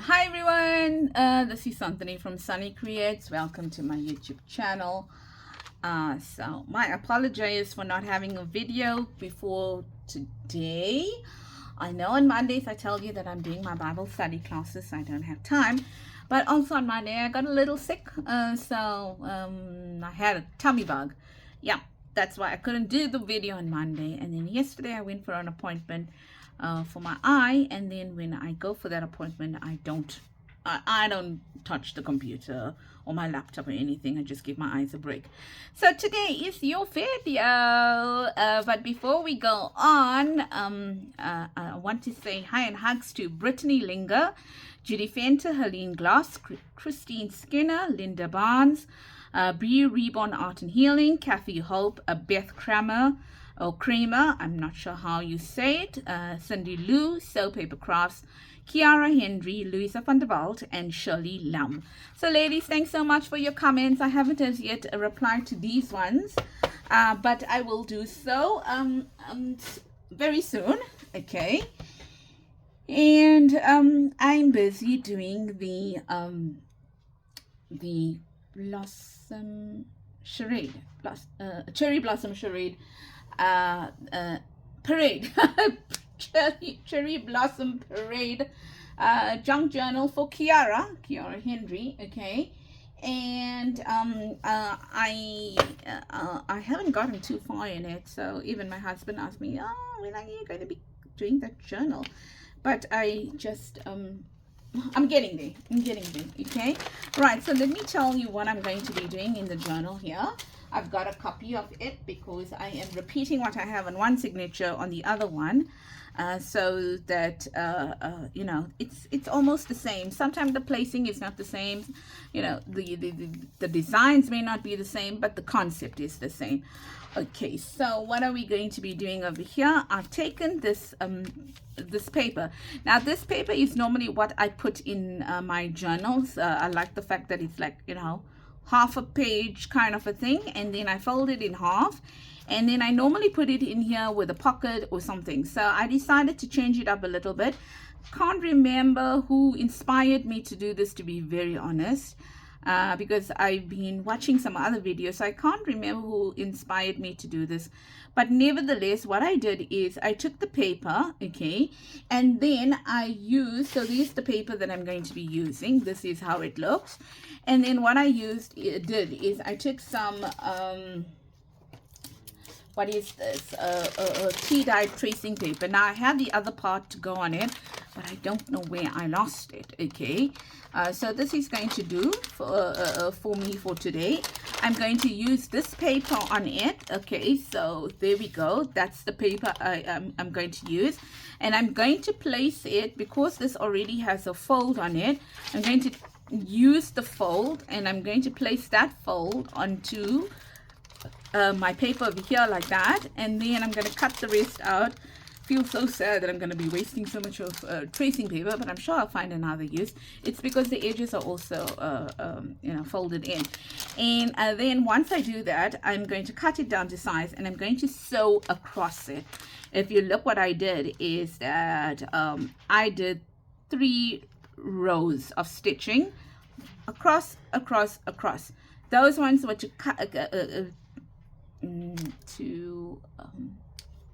Hi everyone, this is Anthony from Sunny Creates. Welcome to my YouTube channel. So my apologies for not having a video before today. I know on Mondays I tell you that I'm doing my Bible study classes, so I don't have time. But also on Monday I got a little sick, so I had a tummy bug. Yeah, that's why I couldn't do the video on Monday. And then yesterday I went for an appointment for my eye, and then when I go for that appointment, I don't touch the computer or my laptop or anything. I just give my eyes a break. So today is your video, but before we go on, I want to say hi and hugs to Brittany Linger, Judy Fenter, Helene Glass, Christine Skinner, Linda Barnes, Bree Reborn Art and Healing, Kathy Hope, Beth Kramer, I'm not sure how you say it, Cindy Lou, So Paper Crafts, Kiara Henry, Louisa van der Walt, and Shirley Lam. So ladies, thanks so much for your comments. I haven't as yet replied to these ones, but I will do so very soon, okay? And I'm busy doing the blossom charade, cherry blossom charade parade, cherry blossom parade junk journal for Kiara Henry, okay? And I haven't gotten too far in it, so even my husband asked me, oh, when are you going to be doing that journal? But I just I'm getting there, okay? Right, so let me tell you what I'm going to be doing in the journal here. I've got a copy of it because I am repeating what I have on one signature on the other one, so that you know, it's almost the same. Sometimes the placing is not the same, you know, the designs may not be the same, but the concept is the same. Okay, so what are we going to be doing over here? I've taken this this paper. Now this paper is normally what I put in my journals. I like the fact that it's like, you know, half a page kind of a thing, and then I fold it in half, and then I normally put it in here with a pocket or something. So I decided to change it up a little bit. Can't remember who inspired me to do this, to be very honest, because I've been watching some other videos, so I can't remember who inspired me to do this. But nevertheless, what I did is I took the paper, okay, and then I used, so this is the paper that I'm going to be using. This is how it looks. And then what I did is I took some what is this, tea-dyed tracing paper. Now I had the other part to go on it, but I don't know where I lost it, okay? So this is going to do for me for today. I'm going to use this paper on it, okay? So there we go. That's the paper I'm going to use. And I'm going to place it, because this already has a fold on it, I'm going to use the fold, and I'm going to place that fold onto my paper over here like that, and then I'm going to cut the rest out. Feel so sad that I'm going to be wasting so much of tracing paper, but I'm sure I'll find another use. It's because the edges are also you know, folded in. And then once I do that, I'm going to cut it down to size, and I'm going to sew across it. If you look, what I did is that I did 3 rows of stitching across. Those ones were to cut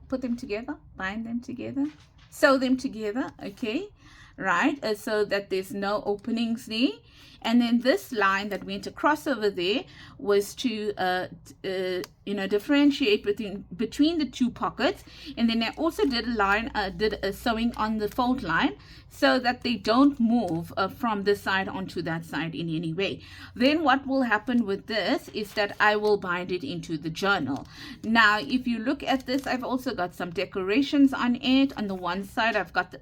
put them together, bind them together, sew them together, okay, right, so that there's no openings there. And then this line that went across over there was to you know, differentiate between the 2 pockets. And then I also did a line, did a sewing on the fold line, so that they don't move from this side onto that side in any way. Then what will happen with this is that I will bind it into the journal. Now if you look at this, I've also got some decorations on it. On the one side I've got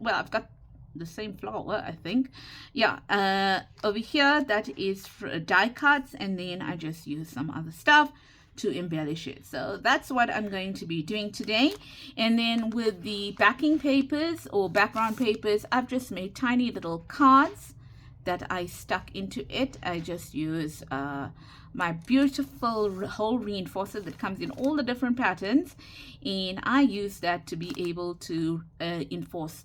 the same flower, I think, yeah. Over here, that is for die cuts, and then I just use some other stuff to embellish it. So that's what I'm going to be doing today. And then with the backing papers or background papers, I've just made tiny little cards that I stuck into it. I just use my beautiful hole reinforcer that comes in all the different patterns, and I use that to be able to enforce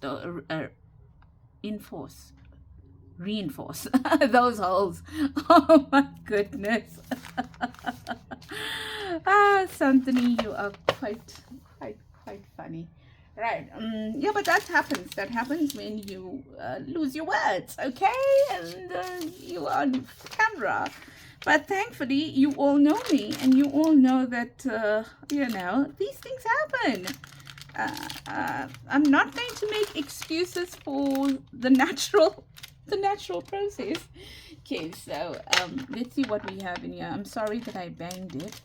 reinforce those holes. Oh my goodness. Anthony, you are quite funny. Right. Yeah, but that happens. That happens when you lose your words, okay? And you are on camera. But thankfully, you all know me, and you all know that, you know, these things happen. I'm not going to make excuses for the natural process. Okay, so let's see what we have in here. I'm sorry that I banged it.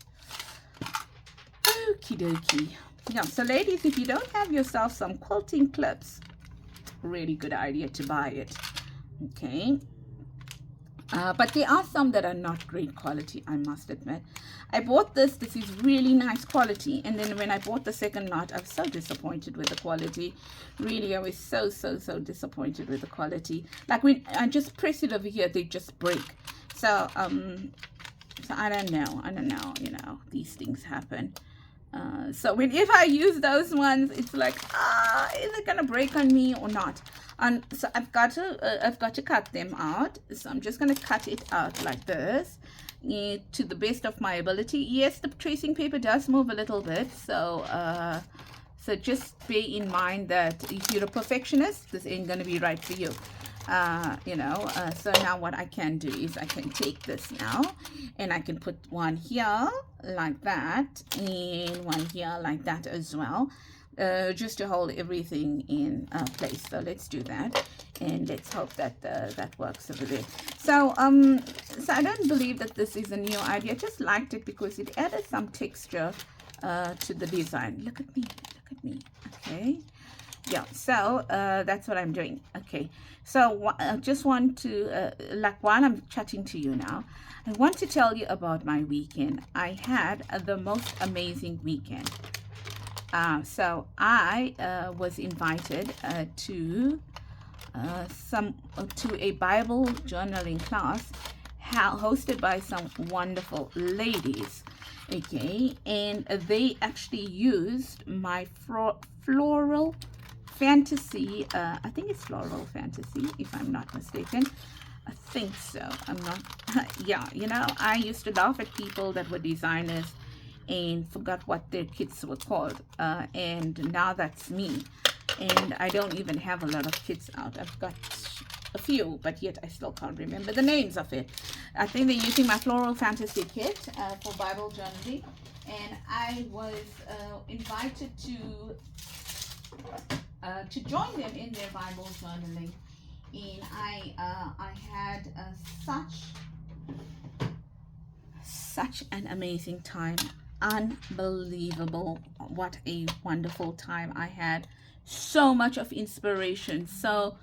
Okie dokie. Yeah, so ladies, if you don't have yourself some quilting clips, really good idea to buy it. Okay. But there are some that are not great quality, I must admit. I bought this is really nice quality, and then when I bought the second lot, I was so disappointed with the quality. Really, I was so disappointed with the quality. Like when I just press it over here, they just break. So I don't know, you know, these things happen. So whenever I use those ones, it's like, is it gonna break on me or not? And so I've got to cut them out. So I'm just gonna cut it out like this, to the best of my ability. Yes, the tracing paper does move a little bit, so so just bear in mind that if you're a perfectionist, this ain't gonna be right for you. You know, so now what I can do is I can take this now and I can put one here like that and one here like that as well, just to hold everything in place. So let's do that, and let's hope that that works over there. So so I don't believe that this is a new idea. I just liked it because it added some texture to the design. Look at me. Okay. Yeah, so that's what I'm doing. Okay, so I just want to like, while I'm chatting to you now, I want to tell you about my weekend. I had the most amazing weekend. So I was invited to a Bible journaling class hosted by some wonderful ladies. Okay, and they actually used my floral fantasy, I think it's floral fantasy, if I'm not mistaken. I think so. I'm not. Yeah, you know, I used to laugh at people that were designers and forgot what their kits were called, and now that's me. And I don't even have a lot of kits out. I've got a few, but yet I still can't remember the names of it. I think they're using my floral fantasy kit for Bible journaling, and I was invited to join them in their Bible journaling, and I had such an amazing time. Unbelievable. What a wonderful time I had. So much of inspiration, so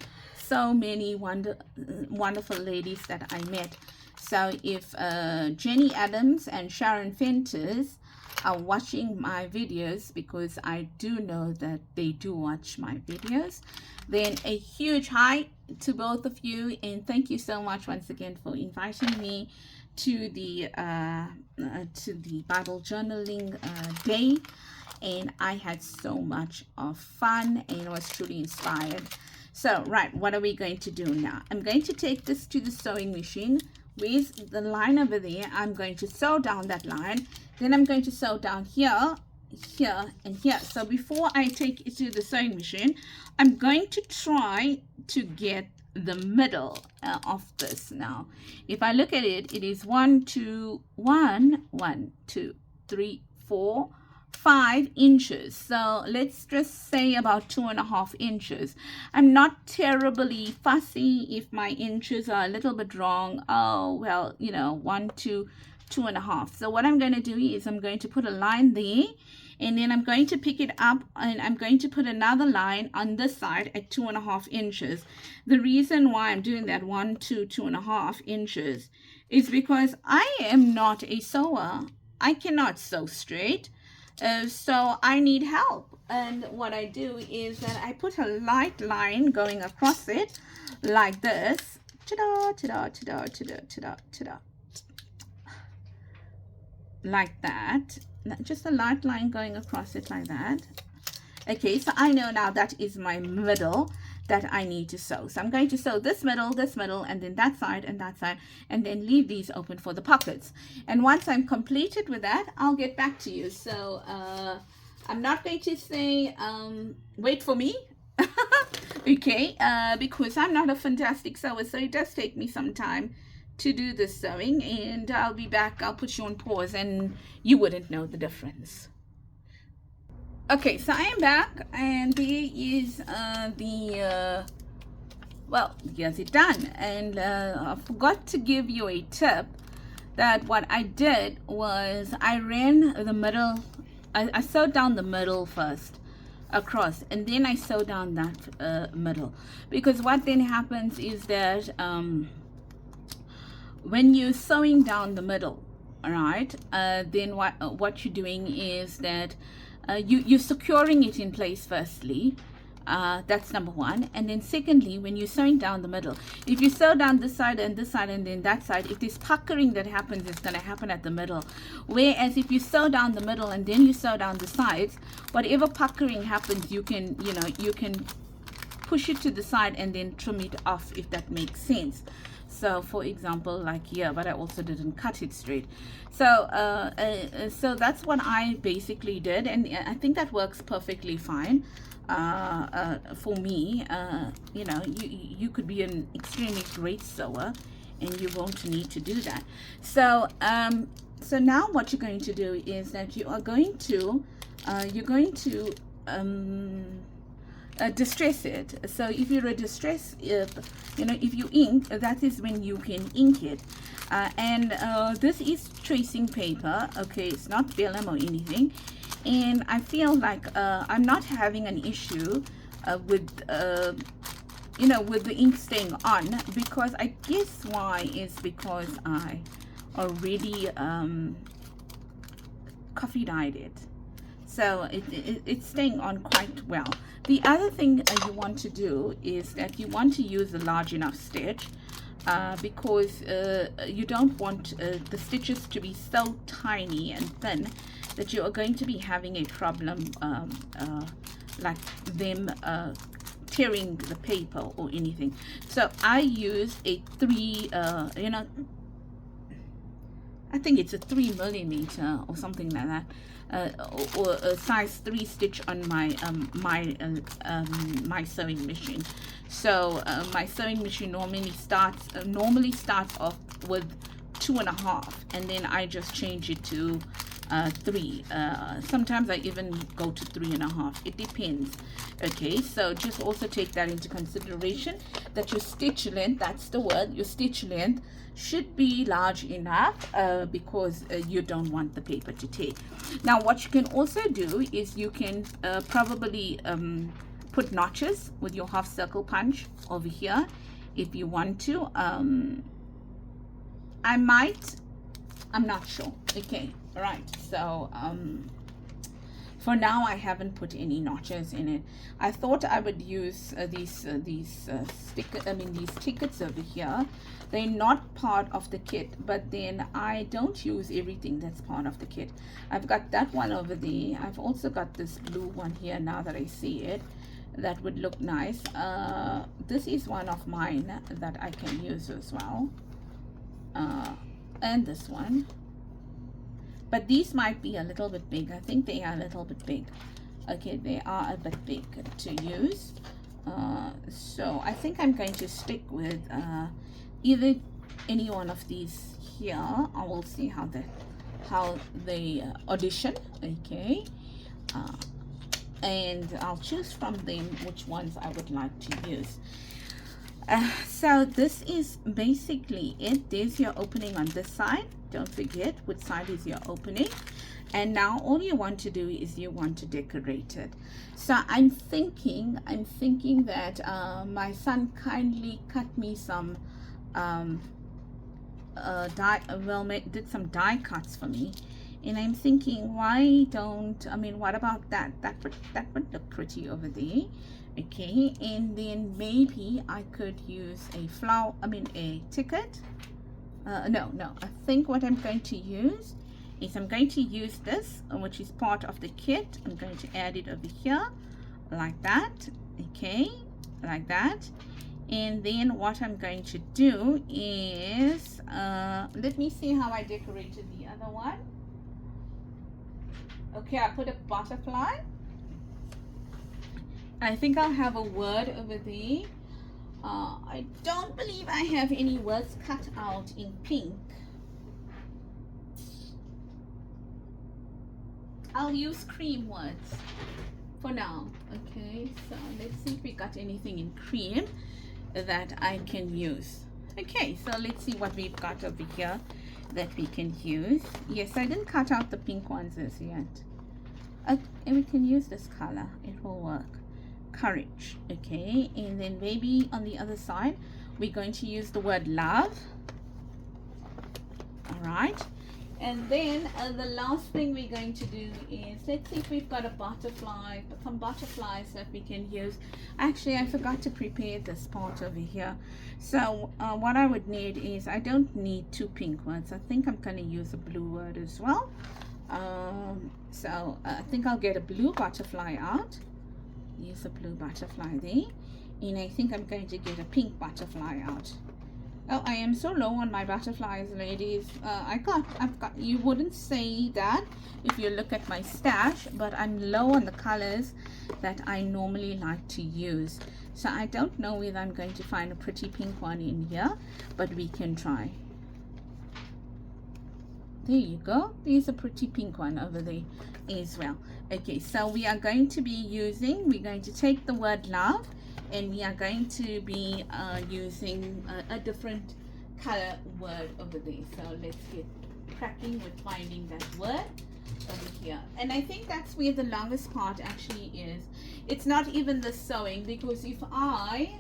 many wonderful ladies that I met. So if Jenny Adams and Sharon Fenters are watching my videos, because I do know that they do watch my videos, then a huge hi to both of you, and thank you so much once again for inviting me to the Bible journaling day. And I had so much of fun and was truly inspired. So right, what are we going to do now? I'm going to take this to the sewing machine with the line over there. I'm going to sew down that line, then I'm going to sew down here, here, and here. So before I take it to the sewing machine, I'm going to try to get the middle of this. Now if I look at it, it is 1 2 3 4 5 inches. So let's just say about 2.5 inches. I'm not terribly fussy if my inches are a little bit wrong. Oh well, you know, 1 to 2.5. So what I'm going to do is I'm going to put a line there, and then I'm going to pick it up and I'm going to put another line on this side at 2.5 inches. The reason why I'm doing that 1 to 2.5 inches is because I am not a sewer. I cannot sew straight. So I need help, and what I do is that I put a light line going across it like this. Ta-da, ta-da, ta-da, ta-da, ta-da, ta-da. Like that. Just a light line going across it like that. Okay, so I know now that is my middle. that I need to sew. So I'm going to sew this middle, and then that side, and then leave these open for the pockets. And once I'm completed with that, I'll get back to you. So I'm not going to say wait for me. Okay, because I'm not a fantastic sewer, so it does take me some time to do this sewing, and I'll be back. I'll put you on pause and you wouldn't know the difference. Okay, so I am back, and there is well, here's it done. And I forgot to give you a tip that what I did was I ran the middle, I sewed down the middle first across, and then I sew down that middle, because what then happens is that when you're sewing down the middle, all right, then what you're doing is that you're securing it in place firstly. That's number one. And then secondly, when you're sewing down the middle, if you sew down this side and this side and then that side, if there's puckering that happens, it's going to happen at the middle. Whereas if you sew down the middle and then you sew down the sides, whatever puckering happens, you can push it to the side and then trim it off, if that makes sense. So for example, like here, but I also didn't cut it straight. So so that's what I basically did, and I think that works perfectly fine. For me, you could be an extremely great sewer and you won't need to do that. So so now what you're going to do is that you are going to distress it. So if you're a distress, if you ink, that is when you can ink it. And this is tracing paper. Okay, it's not vellum or anything. And I feel like I'm not having an issue with with the ink staying on, because I guess why is because I already coffee dyed it. So it's staying on quite well. The other thing you want to do is that you want to use a large enough stitch, because you don't want the stitches to be so tiny and thin that you are going to be having a problem like them tearing the paper or anything. So I use a 3 I think it's a 3 millimeter or something like that, or a size 3 stitch on my my sewing machine. So my sewing machine normally starts off with 2.5, and then I just change it to 3. Sometimes I even go to 3.5. It depends. Okay, so just also take that into consideration, that your stitch length, that's the word, your stitch length should be large enough, because you don't want the paper to tear. Now what you can also do is you can probably put notches with your half circle punch over here if you want to. I'm not sure. Okay, right. So for now I haven't put any notches in it. I thought I would use these tickets over here. They're not part of the kit, but then I don't use everything that's part of the kit. I've got that one over there. I've also got this blue one here, now that I see it. That would look nice. This is one of mine that I can use as well. And this one. But these might be a little bit big. I think they are a little bit big. Okay, they are a bit big to use. So I think I'm going to stick with either any one of these here. I will see how they audition. Okay, and I'll choose from them which ones I would like to use. So this is basically it. There's your opening on this side. Don't forget which side is your opening. And now all you want to do is you want to decorate it. So I'm thinking that my son kindly cut me some did some die cuts for me, and I'm thinking, what about that would look pretty over there. Okay, and then maybe I could use a ticket. No, I think what I'm going to use is I'm going to use this, which is part of the kit. I'm going to add it over here like that. Okay, like that. And then what I'm going to do is, let me see how I decorated the other one. Okay, I put a butterfly. I think I'll have a word over there. I don't believe I have any words cut out in pink. I'll use cream words for now. Okay, so let's see if we got anything in cream that I can use. Okay, so let's see what we've got over here that we can use. Yes, I didn't cut out the pink ones as yet. And we can use this color, it will work. Courage. Okay, and then maybe on the other side we're going to use the word love. All right, and then the last thing we're going to do is, let's see if we've got a butterfly, some butterflies that we can use. Actually, I forgot to prepare this part over here. So what I would need is, I don't need two pink words. I think I'm going to use a blue word as well. So I think I'll get a blue butterfly out. Use a blue butterfly there, and I think I'm going to get a pink butterfly out. Oh, I am so low on my butterflies, ladies. I've got, you wouldn't say that if you look at my stash, but I'm low on the colors that I normally like to use. So I don't know whether I'm going to find a pretty pink one in here, but we can try. There you go. There's a pretty pink one over there as well. Okay, so we are going to be using, we're going to take the word love, and we are going to be using a different color word over there. So let's get cracking with finding that word over here. And I think that's where the longest part actually is. It's not even the sewing, because if I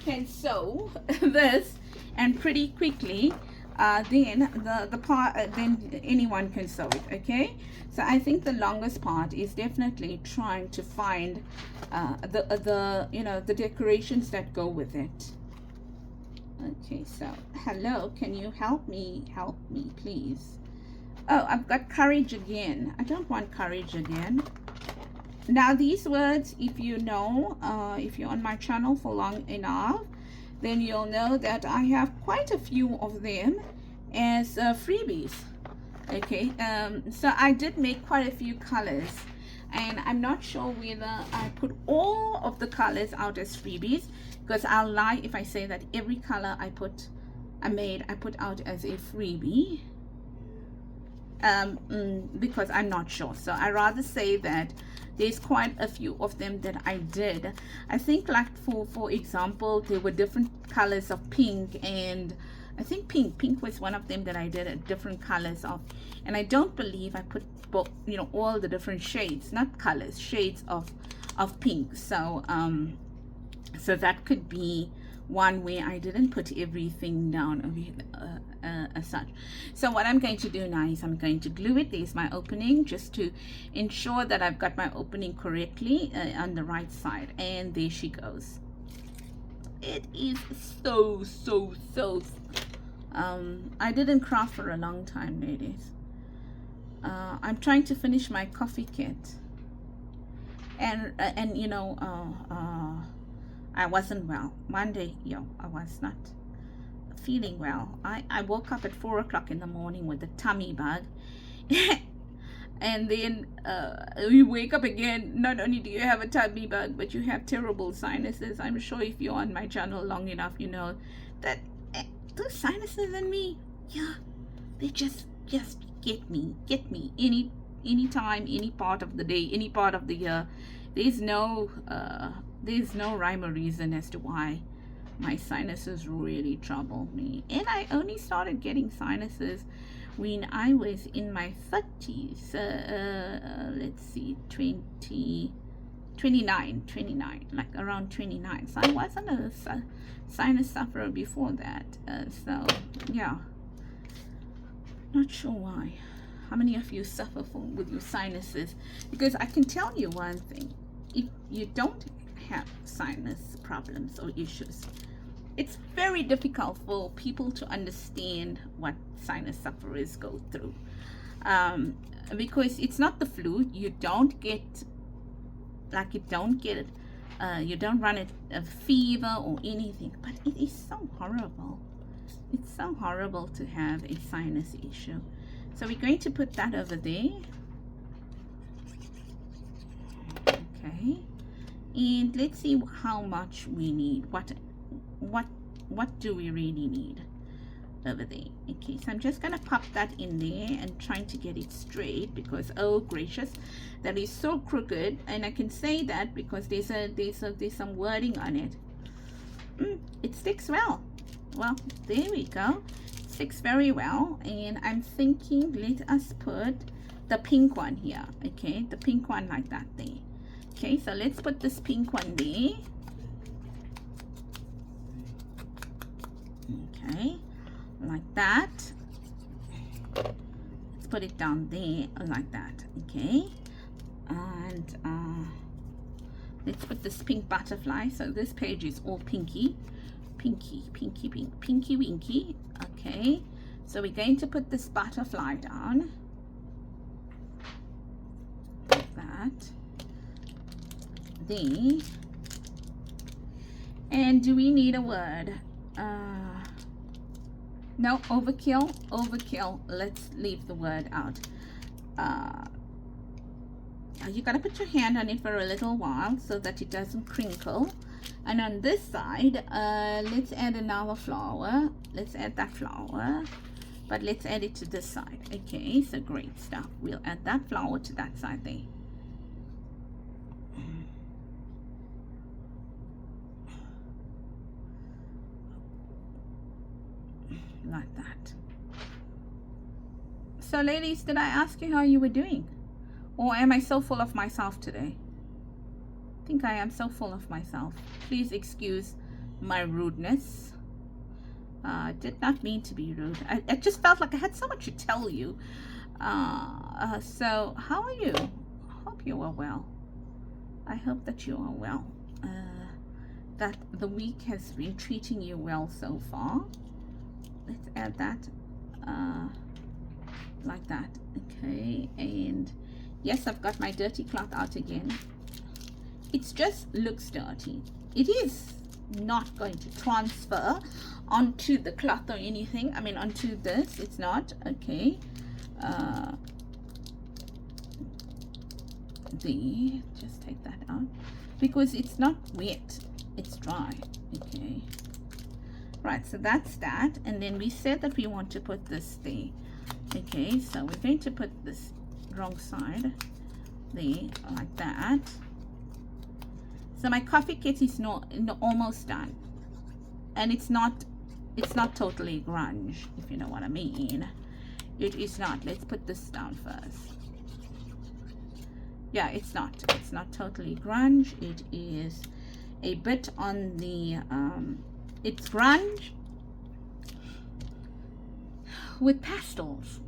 can sew this and pretty quickly, then the part, then anyone can sew it. Okay, so I think the longest part is definitely trying to find the decorations that go with it. Okay, so hello, can you help me please? Oh, I've got courage again. I don't want courage again. Now these words, if you know, if you're on my channel for long enough, then you'll know that I have quite a few of them as freebies. Okay, so I did make quite a few colors, and I'm not sure whether I put all of the colors out as freebies, because I'll lie if I say that every color I put out as a freebie, because I'm not sure. So I rather say that there's quite a few of them that I did. I think, like for example, there were different colors of pink, and I think pink was one of them that I did different colors of, and I don't believe I put all the different shades, not colors, shades of pink. So so that could be one where I didn't put everything down as such. So what I'm going to do now is I'm going to glue it. There's my opening, just to ensure that I've got my opening correctly on the right side, and there she goes. It is so I didn't craft for a long time, ladies. I'm trying to finish my coffee kit, and I wasn't well one day. I was not feeling well. I woke up at 4 o'clock in the morning with a tummy bug. And then you wake up again, not only do you have a tummy bug, but you have terrible sinuses. I'm sure if you're on my channel long enough, you know that those sinuses in me, yeah, they just get me any time, any part of the day, any part of the year. There's no rhyme or reason as to why my sinuses really trouble me. And I only started getting sinuses when I was in my 30s. Let's see, 29, like around 29. So I wasn't a sinus sufferer before that. So yeah, not sure why. How many of you suffer with your sinuses? Because I can tell you one thing: if you don't have sinus problems or issues, it's very difficult for people to understand what sinus sufferers go through, because it's not the flu. You don't get you don't run a fever or anything, but it is so horrible. It's so horrible to have a sinus issue. So we're going to put that over there. Okay, and let's see how much we need. What do we really need over there? Okay, so I'm just gonna pop that in there and trying to get it straight, because oh gracious, that is so crooked. And I can say that because there's some wording on it. It sticks well. Well, there we go. It sticks very well. And I'm thinking, let us put the pink one here. Okay, the pink one like that there. Okay, so let's put this pink one there. Okay, like that. Let's put it down there like that. Okay, and let's put this pink butterfly. So this page is all pinky, pinky, pinky, pink, pinky winky. Okay, so we're going to put this butterfly down like that. There. And do we need a word? No, overkill. Let's leave the word out. You gotta put your hand on it for a little while so that it doesn't crinkle. And on this side, let's add another flower. Let's add that flower, but let's add it to this side. Okay, so great stuff. We'll add that flower to that side there. Like that. So ladies, did I ask you how you were doing? Or am I so full of myself today? I think I am so full of myself. Please excuse my rudeness. I did not mean to be rude. I just felt like I had so much to tell you. So how are you? I hope you are well. I hope that you are well. That the week has been treating you well so far. Let's add that like that. Okay, and yes, I've got my dirty cloth out again. It just looks dirty. It is not going to transfer onto the cloth or anything. I mean onto this, it's not. Okay, just take that out because it's not wet, it's dry. Okay, right, so that's that. And then we said that we want to put this there. Okay, so we're going to put this wrong side there like that. So my coffee kit is almost done, and it's not totally grunge, if you know what I mean. It is not. Let's put this down first. Yeah, it's not totally grunge. It is a bit on the it's grunge with pastels.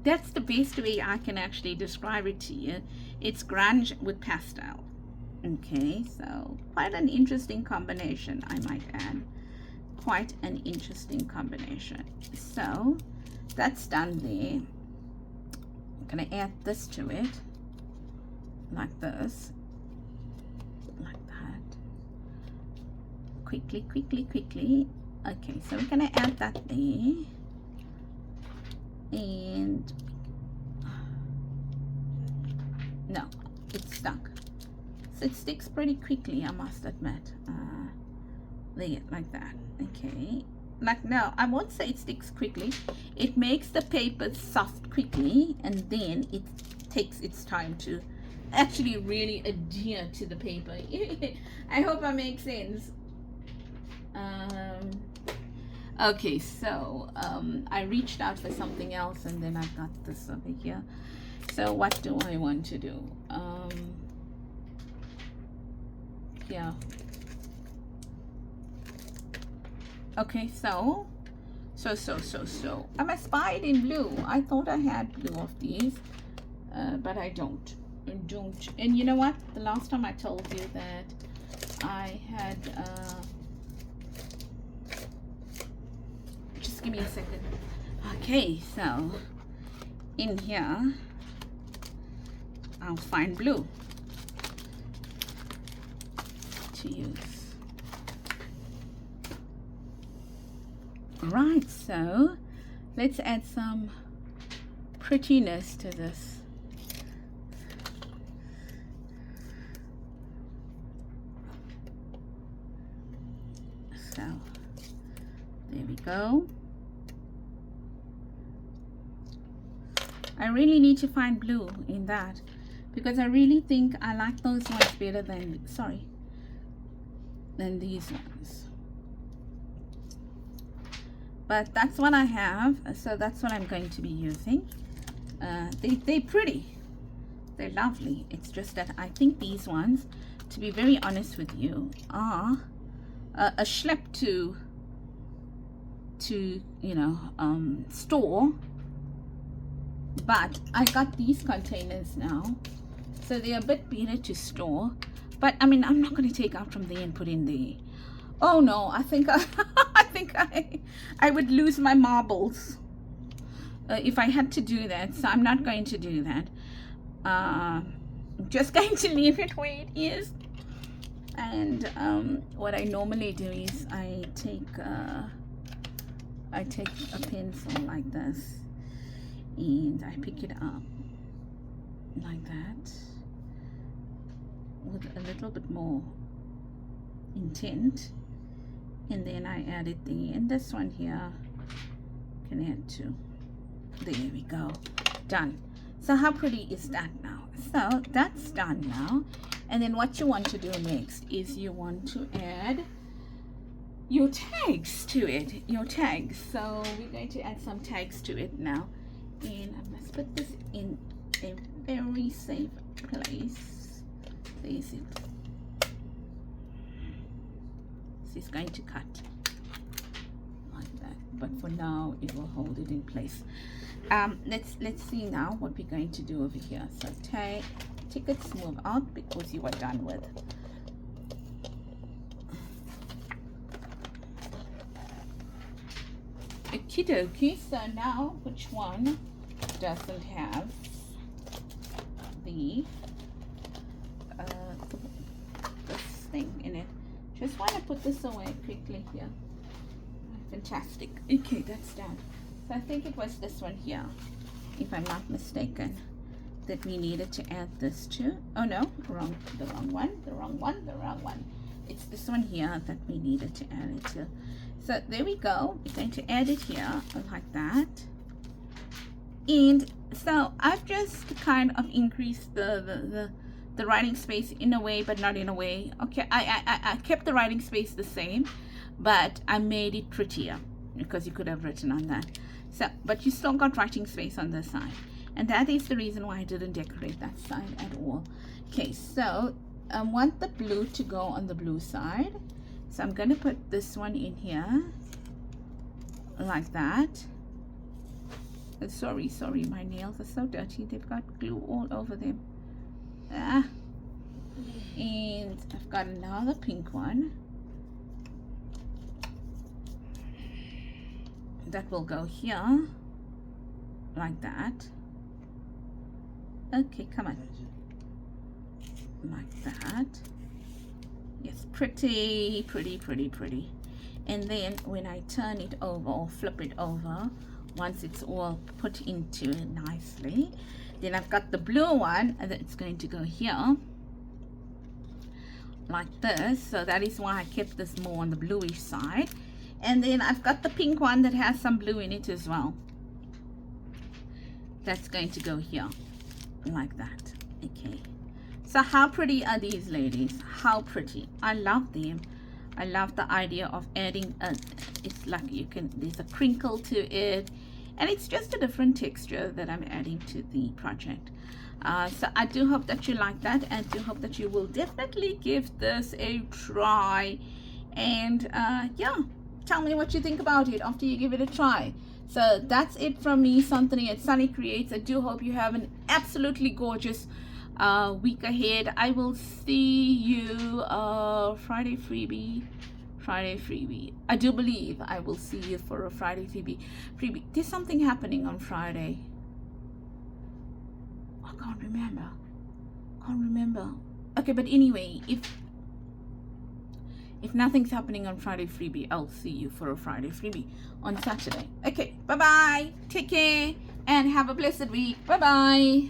That's the best way I can actually describe it to you. It's grunge with pastel. Okay, so quite an interesting combination, I might add. Quite an interesting combination. So that's done there. I'm gonna add this to it like this, like that. Quickly. Okay, so we're gonna add that there. And no, it's stuck. So it sticks pretty quickly, I must admit. There, like that. Okay, like, no, I won't say it sticks quickly. It makes the paper soft quickly, and then it takes its time to actually really adhere to the paper. I hope I make sense. Okay, so I reached out for something else, and then I got this over here. So what do I want to do? Yeah. Okay, so I must buy it in blue. I thought I had blue of these, but I don't. And you know what? The last time I told you that I had just give me a second. Okay, so in here I'll find blue. to use. Right, so let's add some prettiness to this. So there we go. I really need to find blue in that because I really think I like those ones better than, sorry, than these ones. But that's what I have, so that's what I'm going to be using. They're pretty, they're lovely. It's just that I think these ones, to be very honest with you, are a schlep to you know, store. But I got these containers now, so they're a bit better to store. But I mean, I'm not going to take out from there and put in there. Oh no, I think I would lose my marbles if I had to do that. So I'm not going to do that. I'm just going to leave it where it is. And what I normally do is I take a pencil like this, and I pick it up like that with a little bit more intent, and then I add it there, and this one here can add too. There we go, done. So how pretty is that now? So that's done now. And then what you want to do next is you want to add your tags to it, your tags. So we're going to add some tags to it now, and I must put this in a very safe place. There's it. This is going to cut like that, but for now it will hold it in place. Let's see now what we're going to do over here. So tag tickets, move out because you are done with. Okie dokie. So now, which one doesn't have the this thing in it? Just want to put this away quickly here. Fantastic. Okay, that's done. So I think it was this one here, if I'm not mistaken, that we needed to add this to. Oh no, the wrong one. It's this one here that we needed to add it to. So there we go. We're going to add it here like that. And so I've just kind of increased the writing space in a way, but not in a way. Okay, I kept the writing space the same, but I made it prettier because you could have written on that. So, but you still got writing space on this side, and that is the reason why I didn't decorate that side at all. Okay, so I want the blue to go on the blue side, so I'm going to put this one in here like that. Sorry, my nails are so dirty, they've got glue all over them. And I've got another pink one that will go here like that. Okay, come on, like that. Yes, pretty. And then when I turn it over or flip it over, once it's all put into it nicely, then I've got the blue one and it's going to go here like this. So that is why I kept this more on the bluish side. And then I've got the pink one that has some blue in it as well. That's going to go here like that. Okay, so how pretty are these, ladies? How pretty. I love them. I love the idea of adding it's like you can, there's a crinkle to it, and it's just a different texture that I'm adding to the project. So I do hope that you like that, and I do hope that you will definitely give this a try. And yeah, tell me what you think about it after you give it a try. So that's it from me, something at Sunny Creates. I do hope you have an absolutely gorgeous week ahead. I will see you Friday freebie. I do believe I will see you for a Friday freebie. There's something happening on Friday. I can't remember. Okay, but anyway, If nothing's happening on Friday freebie, I'll see you for a Friday freebie on Saturday. Okay, bye-bye. Take care and have a blessed week. Bye-bye.